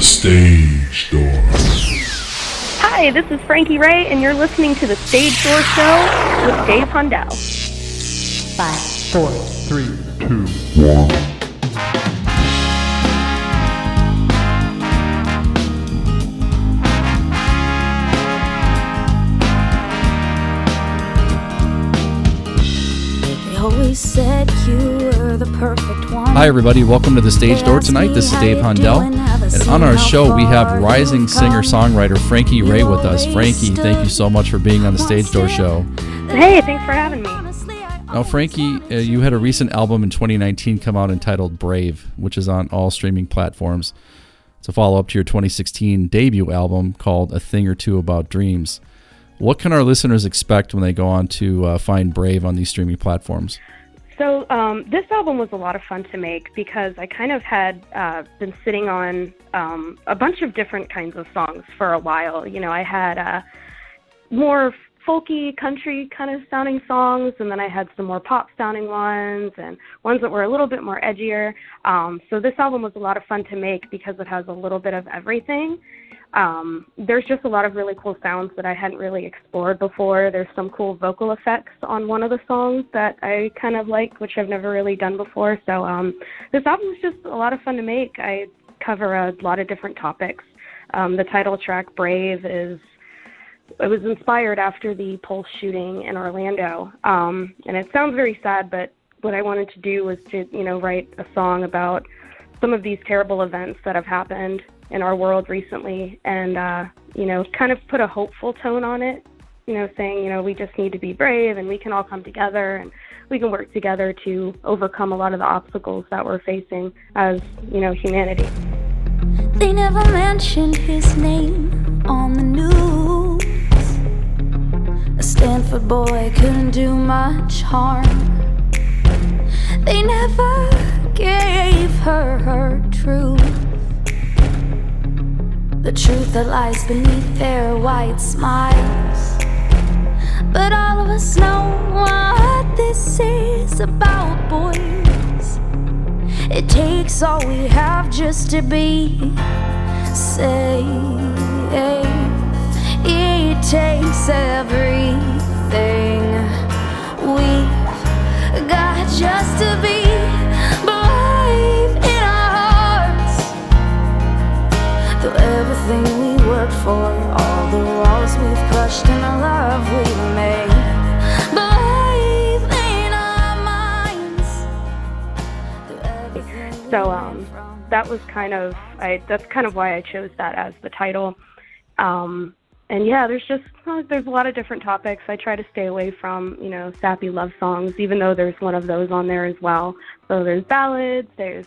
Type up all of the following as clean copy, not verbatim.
Stage Door. Hi, this is Frankie Raye, and you're listening to The Stage Door Show with Dave Hondel. 5, 4, 3, 2, 1. always said you were the perfect one. Hi everybody, welcome to The Stage Door tonight. This is Dave Hondel, and on our show we have rising singer-songwriter Frankie Raye with us. Frankie, thank you so much for being on The Stage Door show. Hey, thanks for having me. Now Frankie, you had a recent album in 2019 come out entitled Brave, which is on all streaming platforms. It's a follow-up to your 2016 debut album called A Thing or Two About Dreams. What can our listeners expect when they go on to find Brave on these streaming platforms? So this album was a lot of fun to make because I kind of had been sitting on a bunch of different kinds of songs for a while. You know, I had more folky, country kind of sounding songs, and then I had some more pop sounding ones and ones that were a little bit more edgier. So this album was a lot of fun to make because it has a little bit of everything. There's just a lot of really cool sounds that I hadn't really explored before. There's some cool vocal effects on one of the songs that I kind of like, which I've never really done before. So this album is just a lot of fun to make. I cover a lot of different topics. The title track, Brave, it was inspired after the Pulse shooting in Orlando. And it sounds very sad, but what I wanted to do was to, write a song about some of these terrible events that have happened in our world recently and, kind of put a hopeful tone on it, saying, we just need to be brave and we can all come together and we can work together to overcome a lot of the obstacles that we're facing as, humanity. They never mentioned his name on the news. A Stanford boy couldn't do much harm. They never gave her truth. The truth that lies beneath their white smiles. But all of us know what this is about, boys. It takes all we have just to be safe. It takes everything we've got just to be brave in our hearts. Through everything we worked for, all the walls we've crushed and the love we've made. Brave in our minds. So that was that's kind of why I chose that as the title. And yeah, there's a lot of different topics. I try to stay away from, sappy love songs, even though there's one of those on there as well. So there's ballads, there's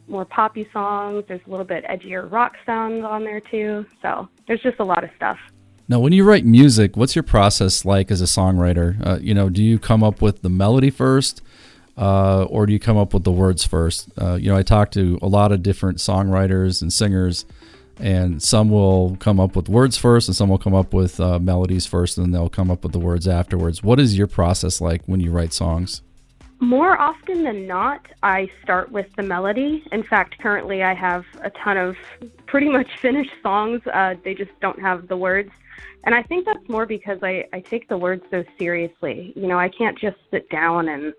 more poppy songs, there's a little bit edgier rock sounds on there too. So there's just a lot of stuff. Now, when you write music, what's your process like as a songwriter? Do you come up with the melody first, or do you come up with the words first? I talk to a lot of different songwriters and singers, and some will come up with words first, and some will come up with melodies first, and then they'll come up with the words afterwards. What is your process like when you write songs? More often than not, I start with the melody. In fact, currently I have a ton of pretty much finished songs. They just don't have the words. And I think that's more because I take the words so seriously. I can't just sit down and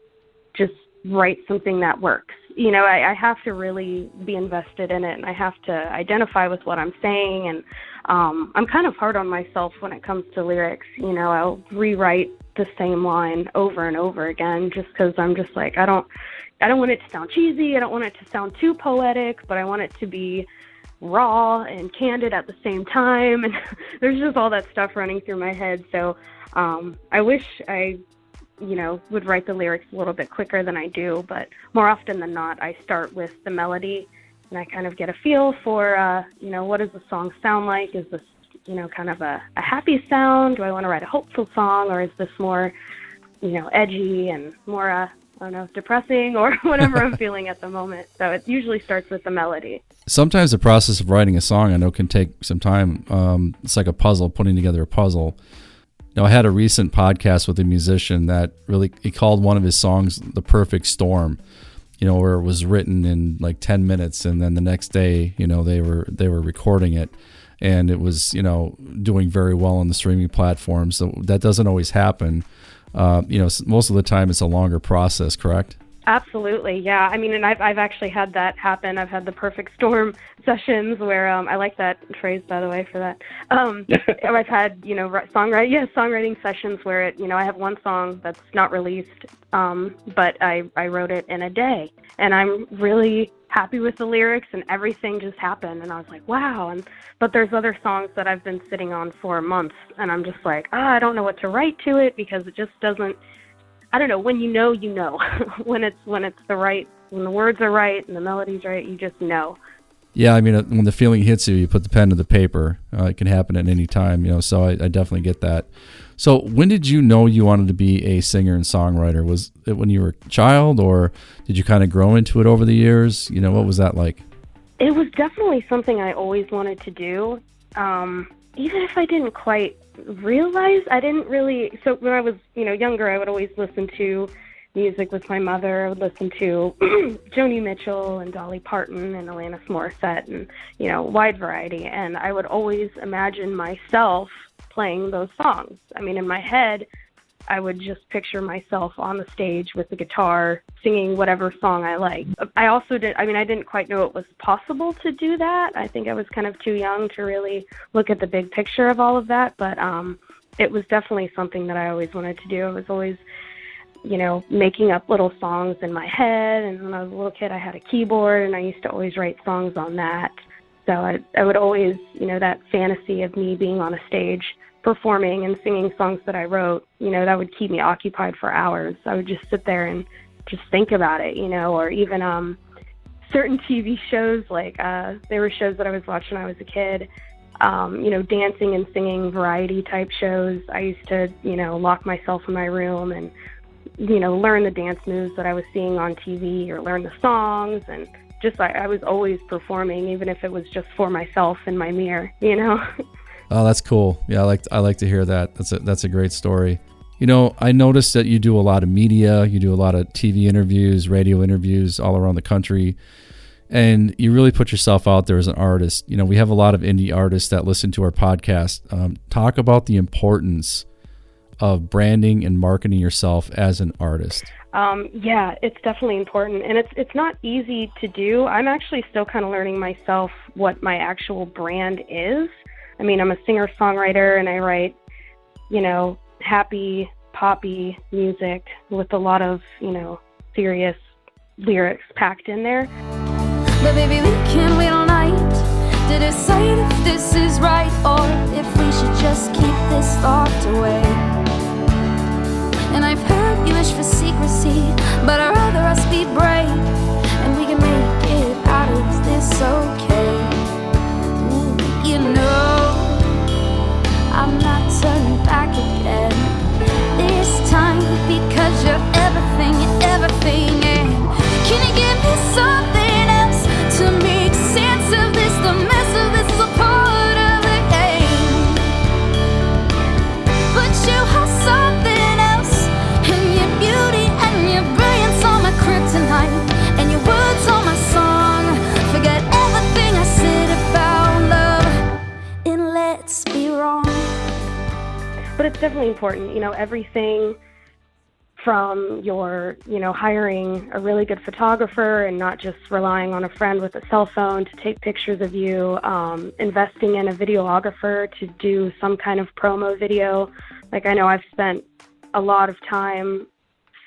just write something that works. I have to really be invested in it, and I have to identify with what I'm saying. And I'm kind of hard on myself when it comes to lyrics. I'll rewrite the same line over and over again just because I'm just like, I don't want it to sound cheesy. I don't want it to sound too poetic, but I want it to be raw and candid at the same time. And there's just all that stuff running through my head. So I wish I would write the lyrics a little bit quicker than I do, but more often than not, I start with the melody and I kind of get a feel for, what does the song sound like? Is this, kind of a happy sound? Do I want to write a hopeful song, or is this more, edgy and more, depressing or whatever I'm feeling at the moment? So it usually starts with the melody. Sometimes the process of writing a song, I know, can take some time. It's like a puzzle, putting together a puzzle. I had a recent podcast with a musician that he called one of his songs The Perfect Storm. where it was written in like 10 minutes, and then the next day, they were recording it, and it was, doing very well on the streaming platforms. So that doesn't always happen. Most of the time it's a longer process, correct? Absolutely, yeah. I mean, and I've actually had that happen. I've had the perfect storm sessions where I like that phrase, by the way, for that. I've had songwriting sessions where I have one song that's not released, but I wrote it in a day, and I'm really happy with the lyrics, and everything just happened, and I was like, wow. But there's other songs that I've been sitting on for months, and I'm just like, I don't know what to write to it because it just doesn't. I don't know, when you know, when it's the right, when the words are right and the melody's right, you just know. Yeah, I mean, when the feeling hits you, you put the pen to the paper. It can happen at any time, so I definitely get that. So when did you know you wanted to be a singer and songwriter? Was it when you were a child, or did you kind of grow into it over the years? What was that like? It was definitely something I always wanted to do. Even if I didn't quite realize, I didn't really. So when I was, younger, I would always listen to music with my mother. I would listen to Joni Mitchell and Dolly Parton and Alanis Morissette and, wide variety. And I would always imagine myself playing those songs. I mean, in my head, I would just picture myself on the stage with the guitar singing whatever song I liked. I also I didn't quite know it was possible to do that. I think I was kind of too young to really look at the big picture of all of that, but it was definitely something that I always wanted to do. I was always, making up little songs in my head, and when I was a little kid, I had a keyboard, and I used to always write songs on that. So I would always, that fantasy of me being on a stage performing and singing songs that I wrote, that would keep me occupied for hours. I would just sit there and just think about it, or even certain TV shows, like there were shows that I was watching when I was a kid, dancing and singing variety type shows. I used to, lock myself in my room and, learn the dance moves that I was seeing on TV or learn the songs, and just I was always performing, even if it was just for myself in my mirror, Oh, that's cool. Yeah, I like to hear that. That's a great story. I noticed that you do a lot of media, you do a lot of TV interviews, radio interviews all around the country, and you really put yourself out there as an artist. We have a lot of indie artists that listen to our podcast. Talk about the importance of branding and marketing yourself as an artist. Yeah, it's definitely important, and it's not easy to do. I'm actually still kind of learning myself what my actual brand is. I mean, I'm a singer-songwriter, and I write, happy, poppy music with a lot of, serious lyrics packed in there. But baby, we can wait all night to decide if this is right, or if we should just keep this locked away. And I've heard you wish for secrecy, but I'd rather us be brave, and we can make it out of this okay. I'm not turning back again this time, because you're everything, and can you give me something else to make sense of this? The mess of this is a part of the game, but you have something else, and your beauty and your brilliance on my kryptonite, and your words on my song. Forget everything I said about love, and let's be wrong. But it's definitely important, everything from your, hiring a really good photographer and not just relying on a friend with a cell phone to take pictures of you, investing in a videographer to do some kind of promo video. Like, I know I've spent a lot of time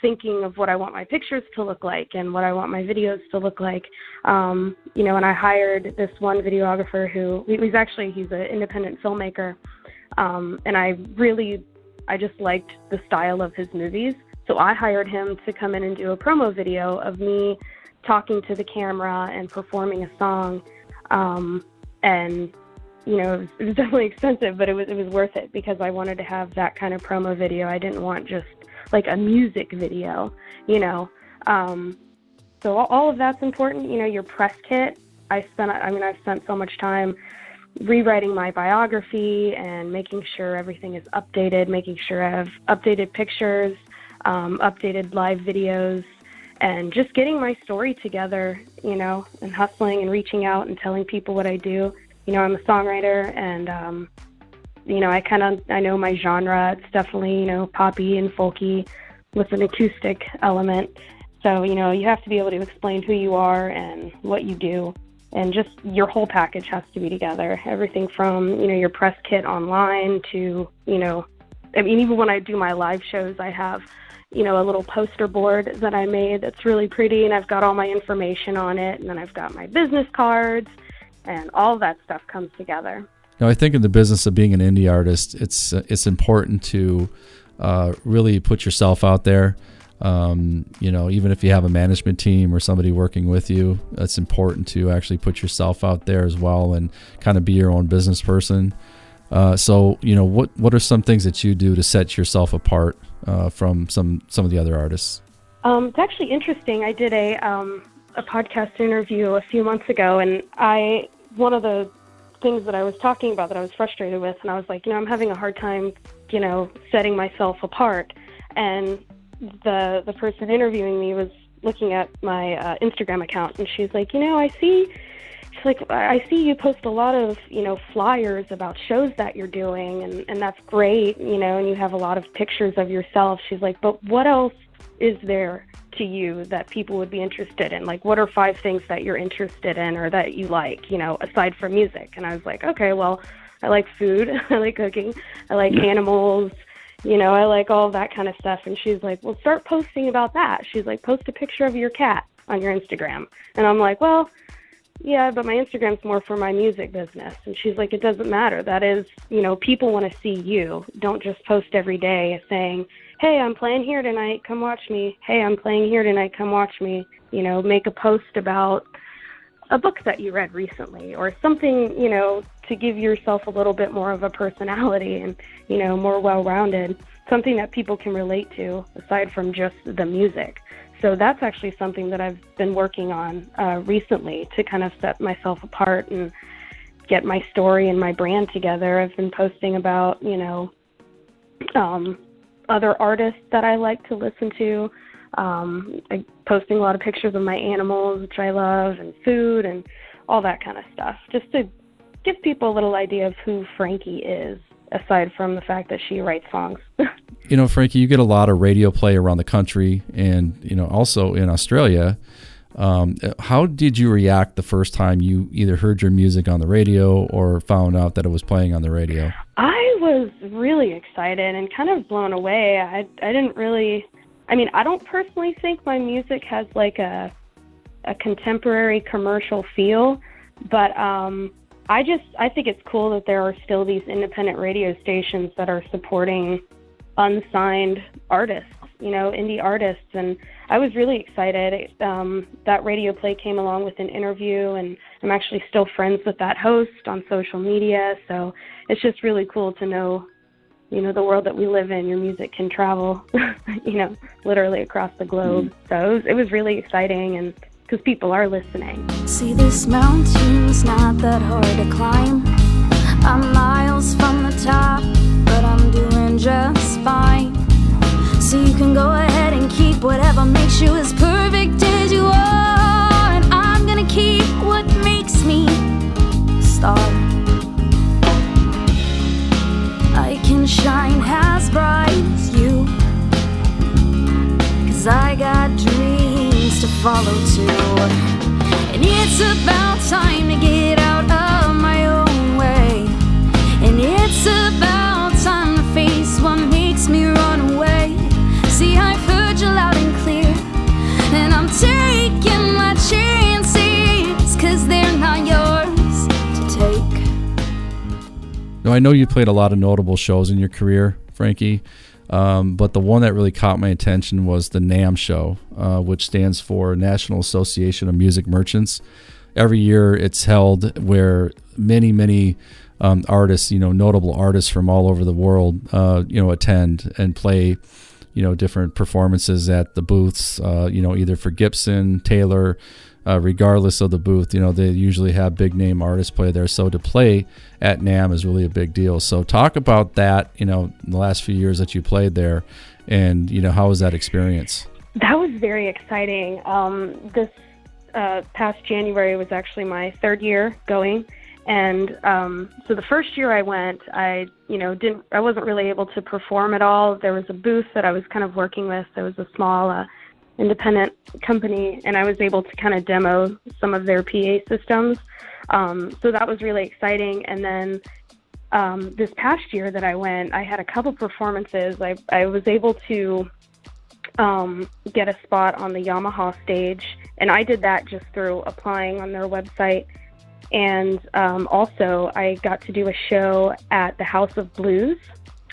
thinking of what I want my pictures to look like and what I want my videos to look like. And I hired this one videographer he's an independent filmmaker. And I just liked the style of his movies. So I hired him to come in and do a promo video of me talking to the camera and performing a song. And, it was definitely expensive, but it was worth it because I wanted to have that kind of promo video. I didn't want just like a music video, So all of that's important. Your press kit. I've spent so much time rewriting my biography and making sure everything is updated, making sure I have updated pictures, updated live videos, and just getting my story together, and hustling and reaching out and telling people what I do. I'm a songwriter, and I know my genre. It's definitely, poppy and folky with an acoustic element. So, you have to be able to explain who you are and what you do, and just your whole package has to be together. Everything from, your press kit online to, even when I do my live shows, I have, a little poster board that I made that's really pretty, and I've got all my information on it, and then I've got my business cards, and all that stuff comes together. Now, I think in the business of being an indie artist, it's important to really put yourself out there. Even if you have a management team or somebody working with you, it's important to actually put yourself out there as well and kind of be your own business person. So, what are some things that you do to set yourself apart from some of the other artists? It's actually interesting. I did a podcast interview a few months ago, and one of the things that I was talking about that I was frustrated with, and I was like, I'm having a hard time, setting myself apart. And the person interviewing me was looking at my Instagram account, and she's like, I see you post a lot of, flyers about shows that you're doing, and that's great, and you have a lot of pictures of yourself. She's like, but what else is there to you that people would be interested in? Like, what are 5 things that you're interested in or that you like, aside from music? And I was like, okay, well, I like food, I like cooking, I like animals, I like all that kind of stuff. And she's like, well, start posting about that. She's like, post a picture of your cat on your Instagram. And I'm like, well, yeah, but my Instagram's more for my music business. And she's like, it doesn't matter. That is, people want to see you. Don't just post every day saying, hey, I'm playing here tonight, come watch me. Hey, I'm playing here tonight, come watch me. Make a post about a book that you read recently or something, to give yourself a little bit more of a personality and, more well-rounded, something that people can relate to aside from just the music. So that's actually something that I've been working on recently to kind of set myself apart and get my story and my brand together. I've been posting about, other artists that I like to listen to. I'm posting a lot of pictures of my animals, which I love, and food and all that kind of stuff, just to give people a little idea of who Frankie is, aside from the fact that she writes songs. Frankie, you get a lot of radio play around the country and, also in Australia. How did you react the first time you either heard your music on the radio or found out that it was playing on the radio? I was really excited and kind of blown away. I don't personally think my music has like a contemporary commercial feel, but I think it's cool that there are still these independent radio stations that are supporting unsigned artists, indie artists. And I was really excited. That radio play came along with an interview, and I'm actually still friends with that host on social media. So it's just really cool to know, the world that we live in, your music can travel, literally across the globe. So it was really exciting, and because people are listening. See, this mountain's not that hard to climb. I'm miles from the top, but I'm doing just fine. So you can go ahead and keep whatever makes you as perfect as you are, and I'm gonna keep what makes me a star. I can shine as bright as you, 'cause I got dreams to follow too. And it's about time to get out of my own way, and it's about time to face what makes me run away. See, I've heard you loud and clear, and I'm taking my chances, 'cause they're not yours to take. Now, I know you played a lot of notable shows in your career, Frankie, but the one that really caught my attention was the NAMM show, which stands for National Association of Music Merchants. Every year it's held where many artists, notable artists from all over the world, attend and play, different performances at the booths, either for Gibson, Taylor, regardless of the booth. They usually have big name artists play there. So to play at NAMM is really a big deal. So talk about that, in the last few years that you played there, and, how was that experience? That was very exciting. This past January was actually my third year going. And so the first year I went, I wasn't really able to perform at all. There was a booth that I was kind of working with. There was a small independent company, and I was able to kind of demo some of their PA systems. So that was really exciting. And then this past year that I went, I had a couple performances. I was able to get a spot on the Yamaha stage, and I did that just through applying on their website. And also, I got to do a show at the House of Blues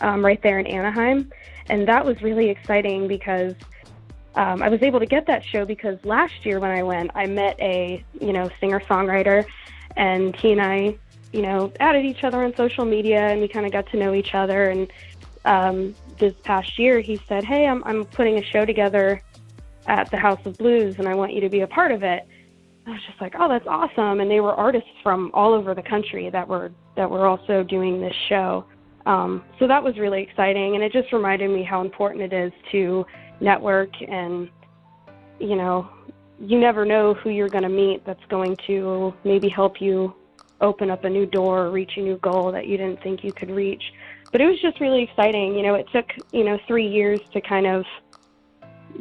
right there in Anaheim. And that was really exciting because I was able to get that show because last year when I went, I met a, singer-songwriter, and he and I, added each other on social media, and we kind of got to know each other. And this past year, he said, "Hey, I'm putting a show together at the House of Blues, and I want you to be a part of it." I was just like, "Oh, that's awesome!" And they were artists from all over the country that were also doing this show. So that was really exciting, and it just reminded me how important it is to network. And you never know who you're going to meet that's going to maybe help you open up a new door or reach a new goal that you didn't think you could reach. But it was just really exciting. It took 3 years to kind of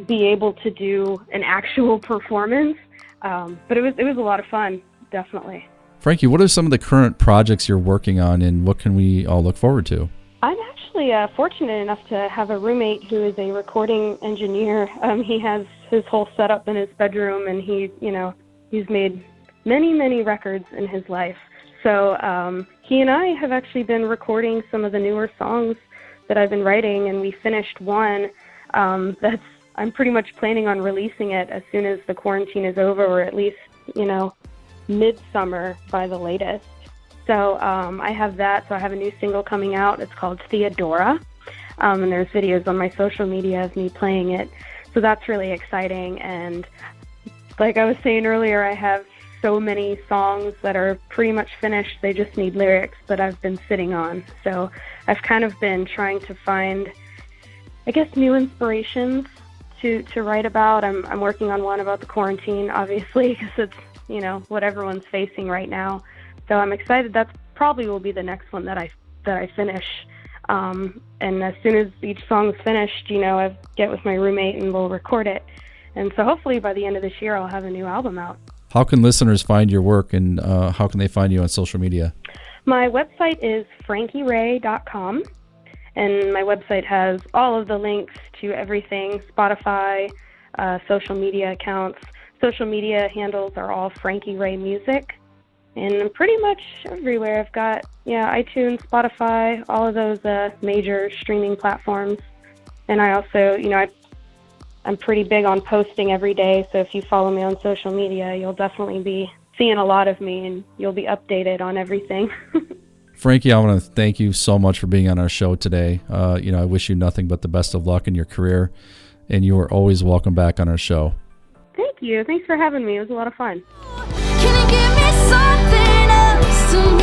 be able to do an actual performance. But it was a lot of fun, definitely. Frankie, what are some of the current projects you're working on, and what can we all look forward to? I'm actually fortunate enough to have a roommate who is a recording engineer. He has his whole setup in his bedroom, and he's made many, many records in his life. So he and I have actually been recording some of the newer songs that I've been writing, and we finished one I'm pretty much planning on releasing it as soon as the quarantine is over, or at least, midsummer by the latest. So I have that. So I have a new single coming out. It's called Theodora. And there's videos on my social media of me playing it. So that's really exciting. And like I was saying earlier, I have so many songs that are pretty much finished. They just need lyrics that I've been sitting on. So I've kind of been trying to find, new inspirations to write about. I'm working on one about the quarantine, obviously, because it's, what everyone's facing right now. So I'm excited. That probably will be the next one that I finish. And as soon as each song's finished, I get with my roommate and we'll record it. And so hopefully by the end of this year, I'll have a new album out. How can listeners find your work, and how can they find you on social media? My website is frankieraye.com. And my website has all of the links to everything, Spotify, social media accounts. Social media handles are all Frankie Raye Music. And I'm pretty much everywhere. I've got, iTunes, Spotify, all of those major streaming platforms. And I also, I'm pretty big on posting every day. So if you follow me on social media, you'll definitely be seeing a lot of me, and you'll be updated on everything. Frankie, I want to thank you so much for being on our show today. I wish you nothing but the best of luck in your career, and you are always welcome back on our show. Thank you. Thanks for having me. It was a lot of fun. Can you give me something else to